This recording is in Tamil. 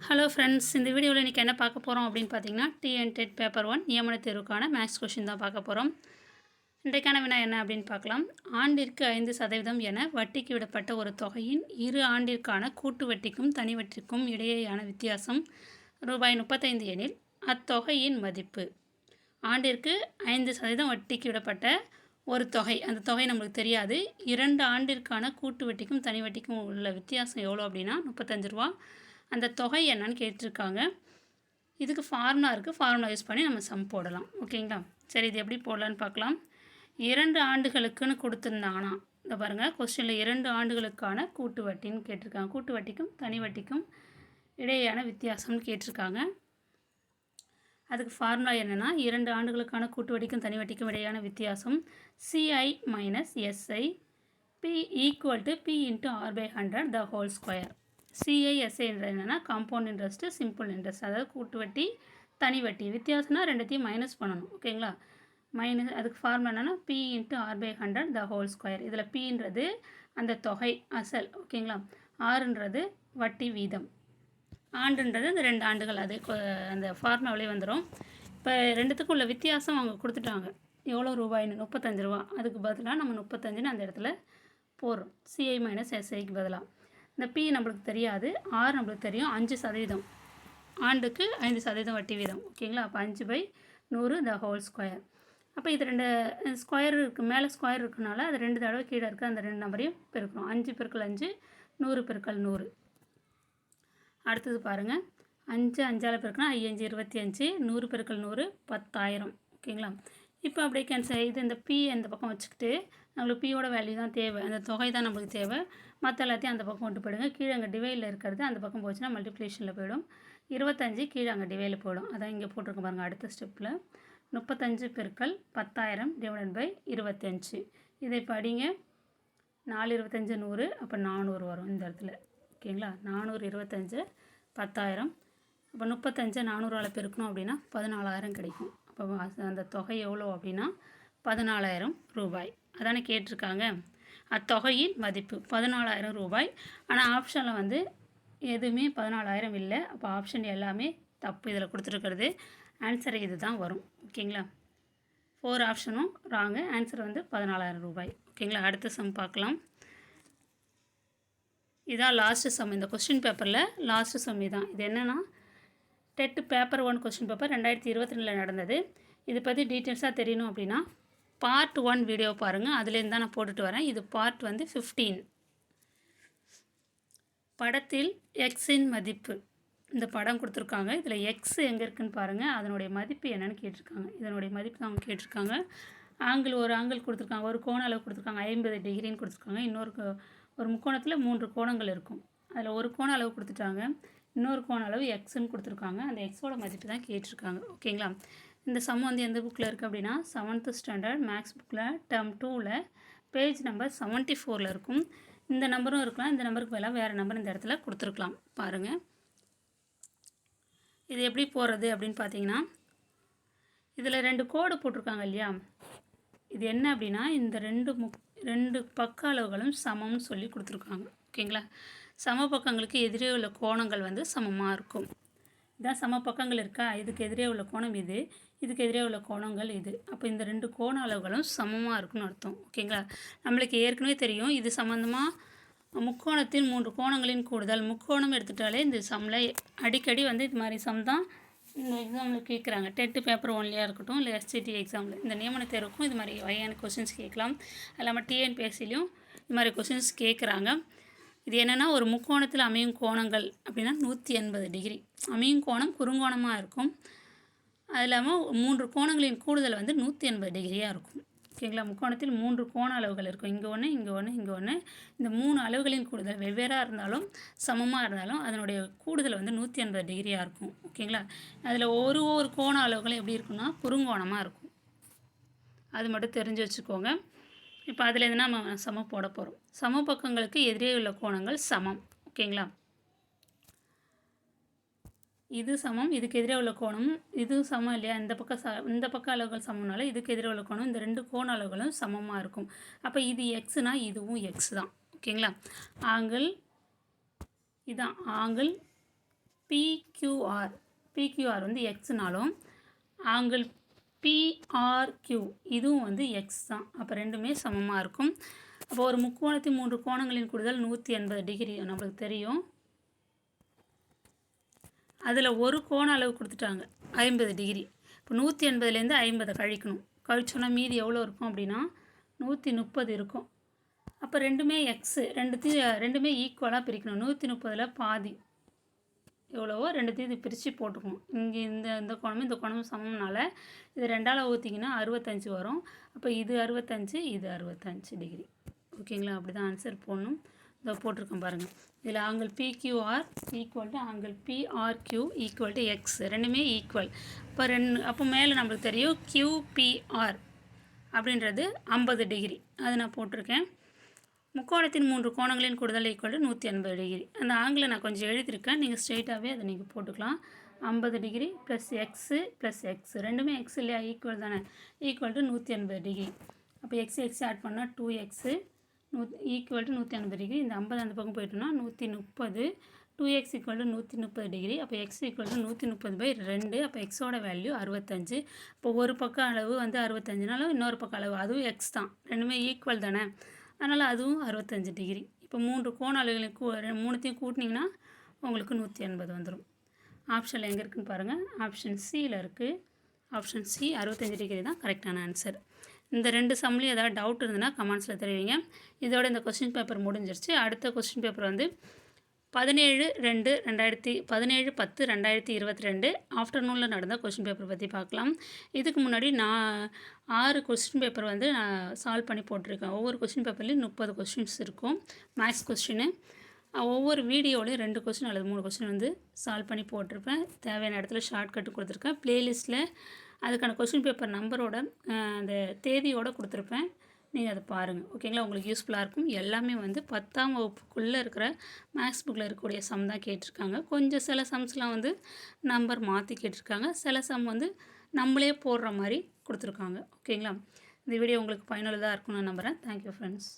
ஹலோ ஃப்ரெண்ட்ஸ், இந்த வீடியோவில் இன்றைக்கி என்ன பார்க்க போகிறோம் அப்படின்னு பார்த்தீங்கன்னா, TNTET பேப்பர் 1 நியமன தேர்வுக்கான மேக்ஸ் கொஷின் தான் பார்க்க போகிறோம். இன்றைக்கான வினா என்ன அப்படின்னு பார்க்கலாம். ஆண்டிற்கு 5% என வட்டிக்கு விடப்பட்ட ஒரு தொகையின் இரு ஆண்டிற்கான கூட்டு வட்டிக்கும் தனி வட்டிக்கும் இடையேயான வித்தியாசம் ரூபாய் 35 எனில் அத்தொகையின் மதிப்பு. ஆண்டிற்கு 5% வட்டிக்கு விடப்பட்ட ஒரு தொகை, அந்த தொகை நம்மளுக்கு தெரியாது. 2 ஆண்டிற்கான கூட்டு வட்டிக்கும் தனி வட்டிக்கும் உள்ள வித்தியாசம் எவ்வளோ அப்படின்னா 35 ரூபா. அந்த தொகை என்னன்னு கேட்டிருக்காங்க. இதுக்கு ஃபார்முலா இருக்குது, ஃபார்முலா யூஸ் பண்ணி நம்ம சம் போடலாம். ஓகேங்களா? சரி, இது எப்படி போடலான்னு பார்க்கலாம். 2 ஆண்டுகளுக்குன்னு கொடுத்துருந்தாங்கன்னா, இந்த பாருங்கள், கொஸ்டினில் 2 ஆண்டுகளுக்கான கூட்டு வட்டின்னு கேட்டிருக்காங்க. கூட்டு வட்டிக்கும் தனி வட்டிக்கும் இடையேயான வித்தியாசம்னு கேட்டிருக்காங்க. அதுக்கு ஃபார்முலா என்னென்னா, 2 ஆண்டுகளுக்கான கூட்டு வட்டிக்கும் தனி வட்டிக்கும் இடையேயான வித்தியாசம் CI minus SI P equal to P into R/100 the whole square. CISA என்னென்னா காம்பவுண்ட் இன்ட்ரெஸ்ட்டு, சிம்பிள் இன்ட்ரெஸ்ட், அதாவது கூட்டு வட்டி தனி வட்டி. வித்தியாசம்னா ரெண்டுத்தையும் மைனஸ் பண்ணணும். ஓகேங்களா? அதுக்கு ஃபார்முலா என்னென்னா P into R/100 the whole square. இதில் Pன்றது அந்த தொகை அசல். ஓகேங்களா? Rன்றது வட்டி வீதம், ஆண்டுன்றது அந்த 2 ஆண்டுகள். அது அந்த ஃபார்முலாவிலே வந்துடும். இப்போ ரெண்டுத்துக்கும் உள்ள வித்தியாசம் அவங்க கொடுத்துட்டாங்க. எவ்வளோ ரூபாய்னு 35 ரூபா. அதுக்கு பதிலாக நம்ம 35ன்னு அந்த இடத்துல போடுறோம். CI மைனஸ் SIக்கு பதிலாக. இந்த P நம்மளுக்கு தெரியாது, R நம்மளுக்கு தெரியும். 5% ஆண்டுக்கு 5% வட்டி வீதம். ஓகேங்களா? அப்போ 5/100 த ஹோல் ஸ்கொயர். அப்போ இது 2 ஸ்கொயர் இருக்குது, மேலே ஸ்கொயர் இருக்குனால அது 2 தடவை கீழே இருக்குது. அந்த 2 நம்பரையும் பெருக்கணும். 5 × 5 100 × 100. அடுத்தது பாருங்கள், 5 5ஆல் பெருக்கினா 5 25, 100 × 100 10,000. ஓகேங்களா? இப்போ அப்படியே கேன்சல். இது இந்த P அந்த பக்கம் வச்சுக்கிட்டு நம்மளுக்கு Pயோட வேல்யூ தான் தேவை, அந்த தொகை தான் நம்மளுக்கு தேவை. மற்ற எல்லாத்தையும் அந்த பக்கம் கொண்டு போயிடுங்க. கீழே அங்கே டிவைடில் இருக்கிறது அந்த பக்கம் போச்சுன்னா மல்டிப்ளிகேஷனில் போயிடும். 25 கீழே அங்கே டிவைடில் போயிடும். அதான் இங்கே போட்டிருக்க பாருங்கள். அடுத்த ஸ்டெப்பில் 35 × 10,000 / 25. இதை படிங்க. 4 25 100, அப்போ 400 வரும் இந்த இடத்துல. ஓகேங்களா? 400 25 10,000. அப்போ 35 400ஆல் பெருக்கணும் அப்படின்னா 14,000 கிடைக்கும். அப்போ அந்த தொகை எவ்வளோ அப்படின்னா 14,000 ரூபாய். அதானே கேட்டிருக்காங்க. அத்தொகையின் மதிப்பு 14,000 ரூபாய். ஆனால் ஆப்ஷனில் வந்து எதுவுமே 14,000 இல்லை. அப்போ ஆப்ஷன் எல்லாமே தப்பு. இதில் கொடுத்துருக்கிறது ஆன்சர் இது தான் வரும். ஓகேங்களா? 4 ஆப்ஷனும் ராங்கு. ஆன்சர் வந்து 14,000 ரூபாய். ஓகேங்களா? அடுத்த சம் பார்க்கலாம். இதான் லாஸ்ட்டு சம். இந்த கொஸ்டின் பேப்பரில் லாஸ்ட்டு சம் இதான். இது என்னென்னா, டெட் பேப்பர் 1 கொஸ்டின் பேப்பர் 2022 நடந்தது. இதை பற்றி டீட்டெயில்ஸாக தெரியணும் அப்படின்னா பார்ட் 1 வீடியோ பாருங்கள். அதுலேருந்து தான் நான் போட்டுட்டு வரேன். இது பார்ட் வந்து 15. படத்தில் எக்ஸின் மதிப்பு, இந்த படம் கொடுத்துருக்காங்க. இதில் எக்ஸ் எங்கே இருக்குதுன்னு பாருங்கள். அதனுடைய மதிப்பு என்னென்னு கேட்டிருக்காங்க. இதனுடைய மதிப்பு தான் அவங்க கேட்டிருக்காங்க. ஒரு ஆங்கிள் கொடுத்துருக்காங்க, ஒரு கோண அளவு கொடுத்துருக்காங்க, 50 டிகிரின்னு கொடுத்துருக்காங்க. ஒரு முக்கோணத்தில் 3 கோணங்கள் இருக்கும். அதில் ஒரு கோண அளவு கொடுத்துட்டாங்க, இன்னொரு கோண அளவு எக்ஸ்ன்னு கொடுத்துருக்காங்க. அந்த எக்ஸோட மதிப்பு தான் கேட்டிருக்காங்க. ஓகேங்களா? இந்த சம் வந்து எந்த புக்கில் இருக்குது அப்படின்னா 7th ஸ்டாண்டர்ட் மேக்ஸ் புக்கில் டேர்ம் 2ல் பேஜ் நம்பர் 74 இருக்கும். இந்த நம்பரும் இருக்கலாம், இந்த நம்பருக்கு பதிலாக வேறு நம்பர் இந்த இடத்துல கொடுத்துருக்கலாம். பாருங்கள், இது எப்படி போடுறது அப்படின்னு பார்த்தீங்கன்னா, இதில் 2 கோடு போட்டிருக்காங்க இல்லையா? இது என்ன அப்படின்னா, இந்த 2 பக்க அளவுகளும் சமம்னு சொல்லி கொடுத்துருக்காங்க. ஓகேங்களா? சம பக்கங்களுக்கு எதிரே உள்ள கோணங்கள் வந்து சமமாக இருக்கும். இதான் சம பக்கங்கள் இருக்கா, இதுக்கு எதிரே உள்ள கோணம் இது, இதுக்கு எதிரே உள்ள கோணங்கள் இது. அப்போ இந்த 2 கோண அளவுகளும் சமமாக இருக்குன்னு அர்த்தம். ஓகேங்களா? நம்மளுக்கு ஏற்கனவே தெரியும், இது சம்மந்தமாக முக்கோணத்தில் 3 கோணங்களின் கூடுதல். முக்கோணம் எடுத்துட்டாலே இந்த சம்மில் அடிக்கடி வந்து இது மாதிரி சம் தான் இந்த எக்ஸாமில் கேட்குறாங்க. டெட் பேப்பர் 1லையாக இருக்கட்டும், இல்லை SCT எக்ஸாமில், இந்த நியமன தேர்வுக்கும் இது மாதிரி வகையான கொஷின்ஸ் கேட்கலாம். அது இல்லாமல் TNPSCலையும் இது மாதிரி கொஷின்ஸ் கேட்குறாங்க. இது என்னென்னா, ஒரு முக்கோணத்தில் அமையும் கோணங்கள் அப்படின்னா 180 டிகிரி. அமையும் கோணம் குறுங்கோணமாக இருக்கும். அது இல்லாமல் 3 கோணங்களின் கூடுதல் வந்து 180 டிகிரியாக இருக்கும். ஓகேங்களா? முக்கோணத்தில் 3 கோண அளவுகள் இருக்கும். இங்கே ஒன்று, இங்கே ஒன்று, இங்கே ஒன்று. இந்த 3 அளவுகளின் கூடுதல் வெவ்வேறாக இருந்தாலும் சமமாக இருந்தாலும் அதனுடைய கூடுதல் வந்து 180 டிகிரியாக இருக்கும். ஓகேங்களா? அதில் ஒரு கோண அளவுகளும் எப்படி இருக்குன்னா குறுங்கோணமாக இருக்கும். அது மட்டும் தெரிஞ்சு வச்சுக்கோங்க. இப்போ அதுலேருந்து நம்ம சமம் போட போகிறோம். சம பக்கங்களுக்கு எதிரே உள்ள கோணங்கள் சமம். ஓகேங்களா? இது சமம், இதுக்கு எதிரே உள்ள கோணம் இது சமம் இல்லையா? இந்த பக்க அளவுகள் சமம்னால இதுக்கு எதிரே உள்ள கோணம், இந்த 2 கோண அளவுகளும் சமமாக இருக்கும். அப்போ இது எக்ஸ்னால் இதுவும் எக்ஸ் தான். ஓகேங்களா? ஆங்கிள் இதான் ஆங்கிள் பிக்யூஆர் பிக்யூஆர் வந்து எக்ஸ்னாலும் ஆங்கிள் பிஆர்கியூ இதுவும் வந்து எக்ஸ் தான். அப்போ ரெண்டுமே சமமாக இருக்கும். அப்போ ஒரு முக்கோணத்தின் 3 கோணங்களின் கூடுதல் 180 டிகிரி நம்மளுக்கு தெரியும். அதில் ஒரு கோண அளவு கொடுத்துட்டாங்க 50 டிகிரி. இப்போ 180லேருந்து 50 கழிக்கணும். கழிச்சோன்னா மீதி எவ்வளோ இருக்கும் அப்படின்னா 130 இருக்கும். அப்போ ரெண்டுமே எக்ஸு ரெண்டுமே ஈக்குவலாக பிரிக்கணும். 130ல் பாதி எவ்வளவோ ரெண்டுத்தையும் இது பிரித்து போட்டுக்கணும். இங்கே இந்த கோணமும் இந்த கோணமும் சமம்னால இது 2ஆல் ஊற்றிங்கன்னா 65 வரும். அப்போ இது 65 இது 65 டிகிரி. ஓகேங்களா? அப்படி தான் ஆன்சர் போடணும். இதை போட்டிருக்கேன் பாருங்கள். இதில் angle PQR equal to angle PRQ equal to X ரெண்டுமே ஈக்குவல். அப்போ மேலே நம்மளுக்கு தெரியும் கியூபிஆர் அப்படின்றது 50 டிகிரி. அது நான் போட்டிருக்கேன். முக்கோணத்தின் 3 கோணங்களின் கூடுதல் ஈக்குவல் டு 180 டிகிரி. அந்த ஆங்கிளை நான் கொஞ்சம் எழுதியிருக்கேன். நீங்கள் ஸ்ட்ரெயிட்டாகவே அதை நீங்கள் போட்டுக்கலாம். 50 degree plus x plus X ரெண்டுமே எக்ஸ் இல்லையா? ஈக்குவல் தானே? Equal to 180 degree. அப்போ எக்ஸ் ஆட் பண்ணால் 2x ஈக்குவல் டு 180 டிகிரி. இந்த 50 அந்த பக்கம் போயிட்டோம்னா 130. 2x equal to 130 degree. அப்போ எக்ஸ் ஈக்குவல் டு 130/2. அப்போ எக்ஸோட வேல்யூ 65. இப்போ ஒரு பக்கம் அளவு வந்து 65னாலும் இன்னொரு பக்கம் அளவு அதுவும் எக்ஸ் தான். ரெண்டுமே ஈக்குவல் தானே? அதனால் அதுவும் 65 டிகிரி. இப்போ 3 கோண அளவுகளுக்கு மூணுத்தையும் கூட்டினீங்கன்னா உங்களுக்கு 180 வந்துடும். ஆப்ஷனில் எங்கே இருக்குதுன்னு பாருங்கள். ஆப்ஷன் சியில் இருக்குது. ஆப்ஷன் சி 65 டிகிரி தான் கரெக்டான ஆன்சர். இந்த 2 சம்லேயும் ஏதாவது டவுட் இருந்ததுன்னா கமெண்ட்ஸில் தெரிவிங்க. இதோட இந்த கொஸ்டின் பேப்பர் முடிஞ்சிருச்சு. அடுத்த கொஸ்டின் பேப்பர் வந்து 17/10/2022 ஆஃப்டர்நூனில் நடந்த கொஸ்டின் பேப்பர் பற்றி பார்க்கலாம். இதுக்கு முன்னாடி நான் 6 கொஸ்டின் பேப்பர் வந்து நான் சால்வ் பண்ணி போட்டிருக்கேன். ஒவ்வொரு கொஸ்டின் பேப்பர்லேயும் 30 கொஸ்டின்ஸ் இருக்கும். மேக்ஸ் கொஸ்டின் ஒவ்வொரு வீடியோலையும் 2 கொஸ்டின் அல்லது 3 கொஸ்டின் வந்து சால்வ் பண்ணி போட்டிருப்பேன். தேவையான இடத்துல ஷார்ட்கட்டு கொடுத்துருக்கேன். ப்ளேலிஸ்ட்டில் அதுக்கான கொஸ்டின் பேப்பர் நம்பரோட அந்த தேதியோடு கொடுத்துருப்பேன். நீங்கள் அதை பாருங்கள். ஓகேங்களா? உங்களுக்கு யூஸ்ஃபுல்லாக இருக்கும். எல்லாமே வந்து 10ஆம் வகுப்புக்குள்ளே இருக்கிற மேக்ஸ் புக்கில் இருக்கக்கூடிய சம் தான் கேட்டிருக்காங்க. கொஞ்சம் சில சம்ஸ்லாம் வந்து நம்பர் மாற்றி கேட்டிருக்காங்க. சில சம் வந்து நம்மளே போடுற மாதிரி கொடுத்துருக்காங்க. ஓகேங்களா? இந்த வீடியோ உங்களுக்கு பயனுள்ளதாக இருக்கும்னு நான் நம்புகிறேன். Thank you friends.